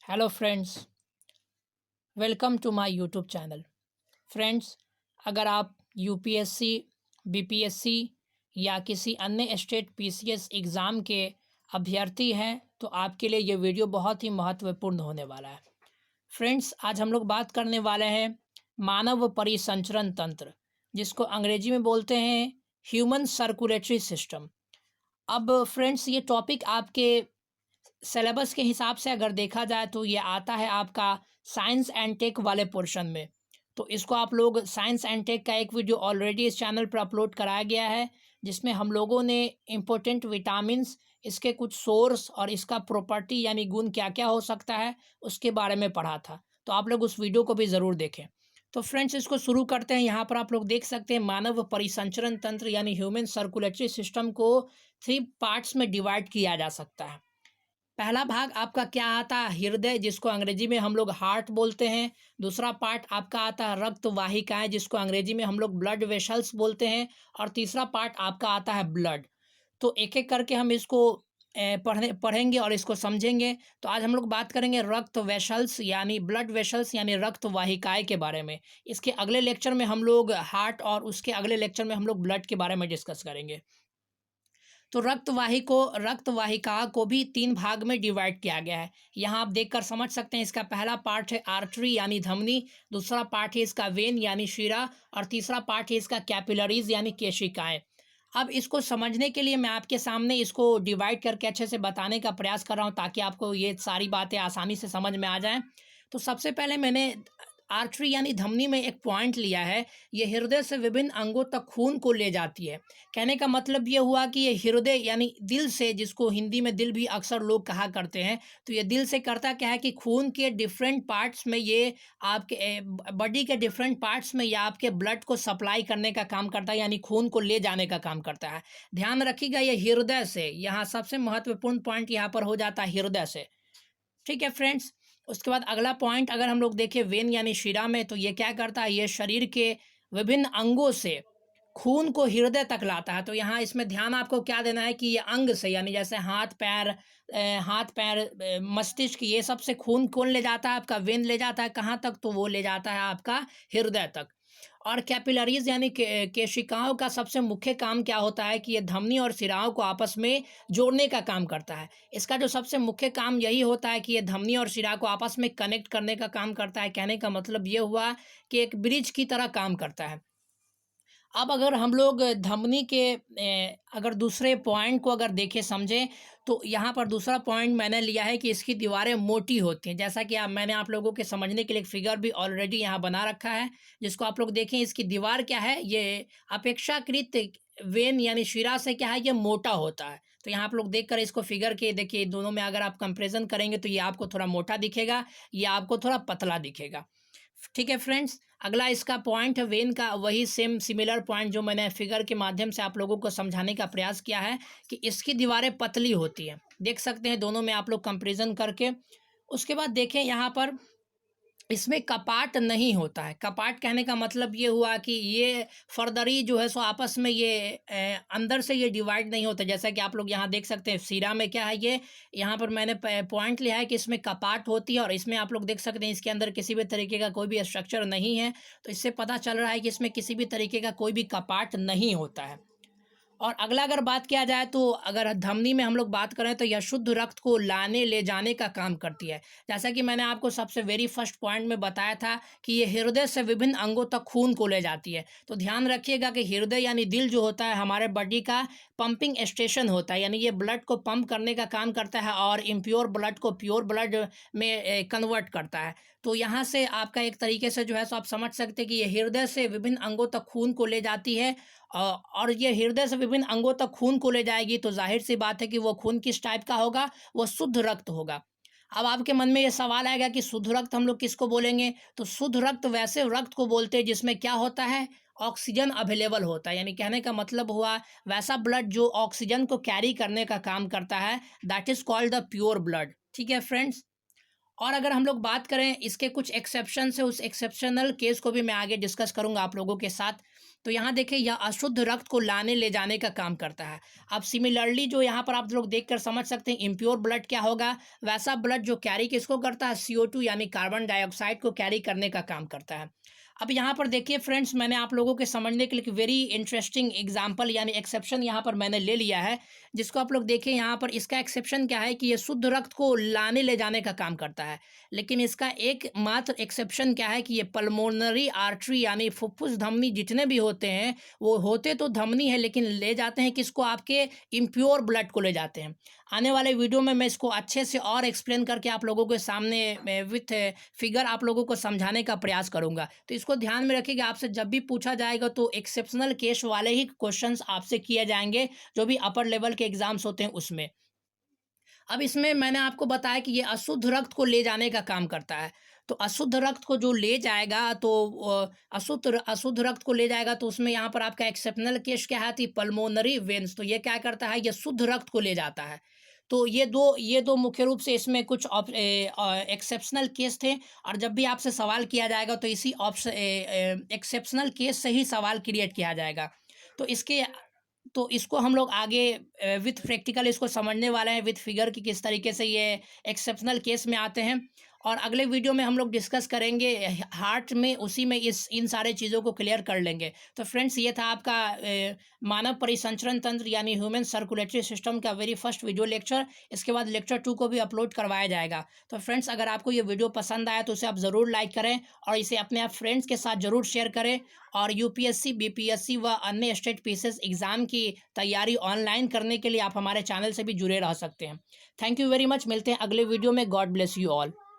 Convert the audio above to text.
Hello friends, welcome to my YouTube channel. Friends, अगर आप UPSC, BPSC या किसी अन्य स्टेट पीसीएस एग्ज़ाम के अभ्यर्थी हैं तो आपके लिए ये वीडियो बहुत ही महत्वपूर्ण होने वाला है। फ्रेंड्स, आज हम लोग बात करने वाले हैं मानव परिसंचरण तंत्र, जिसको अंग्रेजी में बोलते हैं ह्यूमन सर्कुलेटरी सिस्टम। अब फ्रेंड्स, ये टॉपिक आपके सिलेबस के हिसाब से अगर देखा जाए तो ये आता है आपका साइंस एंड टेक वाले पोर्शन में। तो इसको आप लोग साइंस एंड टेक का एक वीडियो ऑलरेडी इस चैनल पर अपलोड कराया गया है, जिसमें हम लोगों ने इम्पोर्टेंट विटामिन्स, इसके कुछ सोर्स और इसका प्रॉपर्टी यानी गुण क्या क्या हो सकता है उसके बारे में पढ़ा था। तो आप लोग उस वीडियो को भी ज़रूर देखें। तो फ्रेंड्स, इसको शुरू करते हैं। यहाँ पर आप लोग देख सकते हैं मानव परिसंचरण तंत्र यानी ह्यूमन सर्कुलेटरी सिस्टम को 3 पार्ट्स में डिवाइड किया जा सकता है। पहला भाग आपका क्या आता है? हृदय, जिसको अंग्रेजी में हम लोग हार्ट बोलते हैं। दूसरा पार्ट आपका आता है रक्त वाहिकाएं, जिसको अंग्रेजी में हम लोग ब्लड वेसल्स बोलते हैं। और तीसरा पार्ट आपका आता है ब्लड। तो एक एक करके हम इसको पढ़ेंगे और इसको समझेंगे। तो आज हम लोग बात करेंगे रक्त वेसल्स यानी ब्लड वेसल्स यानी रक्त वाहिकाएं के बारे में। इसके अगले लेक्चर में हम लोग हार्ट और उसके अगले लेक्चर में हम लोग ब्लड के बारे में डिस्कस करेंगे। तो रक्त वाहिका को भी 3 भाग में डिवाइड किया गया है। यहाँ आप देखकर समझ सकते हैं। इसका पहला पार्ट है आर्टरी यानी धमनी, दूसरा पार्ट है इसका वेन यानी शिरा, और तीसरा पार्ट है इसका कैपिलरीज यानी केशिकाएं। अब इसको समझने के लिए मैं आपके सामने इसको डिवाइड करके अच्छे से बताने का प्रयास कर रहा हूँ, ताकि आपको ये सारी बातें आसानी से समझ में आ जाएं। तो सबसे पहले मैंने आर्टरी यानी धमनी में एक पॉइंट लिया है। ये हृदय से विभिन्न अंगों तक खून को ले जाती है। कहने का मतलब ये हुआ कि ये हृदय यानी दिल से, जिसको हिंदी में दिल भी अक्सर लोग कहा करते हैं, तो ये दिल से करता क्या है कि खून के डिफरेंट पार्ट्स में ये आपके बॉडी के डिफरेंट पार्ट्स में ये आपके ब्लड को सप्लाई करने का काम करता है, यानी खून को ले जाने का काम करता है। ध्यान रखिएगा, ये हृदय से, यहाँ सबसे महत्वपूर्ण पॉइंट यहाँ पर हो जाता है हृदय से। ठीक है फ्रेंड्स। उसके बाद अगला पॉइंट अगर हम लोग देखें वेन यानी शिरा में, तो ये क्या करता है, ये शरीर के विभिन्न अंगों से खून को हृदय तक लाता है। तो यहाँ इसमें ध्यान आपको क्या देना है कि ये अंग से, यानी जैसे हाथ पैर मस्तिष्क, ये सब से खून कौन ले जाता है? आपका वेन ले जाता है। कहाँ तक? तो वो ले जाता है आपका हृदय तक। और कैपिलरीज यानी केशिकाओं का सबसे मुख्य काम क्या होता है कि ये धमनी और शिराओं को आपस में जोड़ने का काम करता है। इसका जो सबसे मुख्य काम यही होता है कि ये धमनी और शिरा को आपस में कनेक्ट करने का काम करता है। कहने का मतलब ये हुआ कि एक ब्रिज की तरह काम करता है। अब अगर हम लोग धमनी के अगर दूसरे पॉइंट को अगर देखें समझें, तो यहाँ पर दूसरा पॉइंट मैंने लिया है कि इसकी दीवारें मोटी होती हैं। जैसा कि मैंने आप लोगों के समझने के लिए एक फिगर भी ऑलरेडी यहाँ बना रखा है, जिसको आप लोग देखें। इसकी दीवार क्या है, ये अपेक्षाकृत वेन यानी शिरा से क्या है, ये मोटा होता है। तो यहाँ आप लोग देखकर इसको फिगर के देखिए, दोनों में अगर आप कंपेरिजन करेंगे तो ये आपको थोड़ा मोटा दिखेगा, ये आपको थोड़ा पतला दिखेगा। ठीक है फ्रेंड्स। अगला इसका पॉइंट है वेन का, वही सेम सिमिलर पॉइंट जो मैंने फिगर के माध्यम से आप लोगों को समझाने का प्रयास किया है कि इसकी दीवारें पतली होती हैं। देख सकते हैं दोनों में आप लोग कंपैरिजन करके। उसके बाद देखें यहाँ पर इसमें कपाट नहीं होता है। कपाट कहने का मतलब ये हुआ कि ये फर्दरी जो है सो आपस में ये अंदर से ये डिवाइड नहीं होता। जैसा कि आप लोग यहाँ देख सकते हैं सीरा में क्या है, ये यहाँ पर मैंने पॉइंट लिया है कि इसमें कपाट होती है, और इसमें आप लोग देख सकते हैं इसके अंदर किसी भी तरीके का कोई भी स्ट्रक्चर नहीं है। तो इससे पता चल रहा है कि इसमें किसी भी तरीके का कोई भी कपाट नहीं होता है। और अगला अगर बात किया जाए तो अगर धमनी में हम लोग बात करें तो यह शुद्ध रक्त को लाने ले जाने का काम करती है। जैसा कि मैंने आपको सबसे वेरी फर्स्ट पॉइंट में बताया था कि ये हृदय से विभिन्न अंगों तक खून को ले जाती है। तो ध्यान रखिएगा कि हृदय यानी दिल जो होता है हमारे बॉडी का पंपिंग स्टेशन होता है, यानी ये ब्लड को पंप करने का काम करता है और इम्प्योर ब्लड को प्योर ब्लड में कन्वर्ट करता है। तो यहाँ से आपका एक तरीके से जो है सो आप समझ सकते हैं कि ये हृदय से विभिन्न अंगों तक खून को ले जाती है। और ये हृदय से विभिन्न अंगों तक खून को ले जाएगी, तो जाहिर सी बात है कि वो खून किस टाइप का होगा, वो शुद्ध रक्त होगा। अब आपके मन में ये सवाल आएगा कि शुद्ध रक्त हम लोग किसको बोलेंगे? तो शुद्ध रक्त वैसे रक्त को बोलते हैं जिसमें क्या होता है, ऑक्सीजन अवेलेबल होता है। यानी कहने का मतलब हुआ वैसा ब्लड जो ऑक्सीजन को कैरी करने का काम करता है, that is called the pure blood. ठीक है फ्रेंड्स। और अगर हम लोग बात करें इसके कुछ एक्सेप्शन से, उस एक्सेप्शनल केस को भी मैं आगे डिस्कस करूंगा आप लोगों के साथ। तो यहाँ देखिए यह अशुद्ध रक्त को लाने ले जाने का काम करता है। अब सिमिलरली जो यहाँ पर आप लोग देख कर समझ सकते हैं इम्प्योर ब्लड क्या होगा, वैसा ब्लड जो कैरी किसको करता है, CO2 यानी कार्बन डाइऑक्साइड को कैरी करने का काम करता है। अब यहाँ पर देखिए फ्रेंड्स, मैंने आप लोगों के समझने के लिए वेरी इंटरेस्टिंग एग्जांपल यानी एक्सेप्शन यहाँ पर मैंने ले लिया है, जिसको आप लोग देखिए यहाँ पर। इसका एक्सेप्शन क्या है कि ये शुद्ध रक्त को लाने ले जाने का काम करता है, लेकिन इसका एक मात्र एक्सेप्शन क्या है कि ये पल्मोनरी आर्टरी यानी फुफ्फुस धमनी जितने भी होते हैं वो होते तो धमनी है, लेकिन ले जाते हैं किसको, आपके इम्प्योर ब्लड को ले जाते हैं। आने वाले वीडियो में मैं इसको अच्छे से और एक्सप्लेन करके आप लोगों के सामने विथ फिगर आप लोगों को समझाने का प्रयास करूंगा। तो इसको ध्यान में रखिएगा, आपसे जब भी पूछा जाएगा तो एक्सेप्शनल केस वाले ही क्वेश्चंस आपसे किए जाएंगे जो भी अपर लेवल के एग्जाम्स होते हैं उसमें। अब इसमें मैंने आपको बताया कि ये अशुद्ध रक्त को ले जाने का काम करता है। तो अशुद्ध रक्त को जो ले जाएगा तो अशुद्ध रक्त को ले जाएगा तो उसमें यहाँ पर आपका एक्सेप्शनल केस क्या है, पल्मोनरी वेन्स। तो ये क्या करता है, ये शुद्ध रक्त को ले जाता है। तो ये दो मुख्य रूप से इसमें कुछ एक्सेप्शनल केस थे, और जब भी आपसे सवाल किया जाएगा तो इसी एक्सेप्शनल केस से ही सवाल क्रिएट किया जाएगा। तो इसको हम लोग आगे विथ प्रैक्टिकल इसको समझने वाले हैं, विथ फिगर की किस तरीके से ये एक्सेप्शनल केस में आते हैं। और अगले वीडियो में हम लोग डिस्कस करेंगे हार्ट में, उसी में इन सारे चीज़ों को क्लियर कर लेंगे। तो फ्रेंड्स, ये था आपका मानव परिसंचरण तंत्र यानी ह्यूमन सर्कुलेटरी सिस्टम का वेरी फर्स्ट वीडियो लेक्चर। इसके बाद लेक्चर 2 को भी अपलोड करवाया जाएगा। तो फ्रेंड्स, अगर आपको ये वीडियो पसंद आया तो उसे आप ज़रूर लाइक करें और इसे अपने आप फ्रेंड्स के साथ ज़रूर शेयर करें। और UPSC, BPSC व अन्य स्टेट पीसीएस एग्ज़ाम की तैयारी ऑनलाइन करने के लिए आप हमारे चैनल से भी जुड़े रह सकते हैं। Thank you very much. मिलते हैं अगले वीडियो में। God bless you all.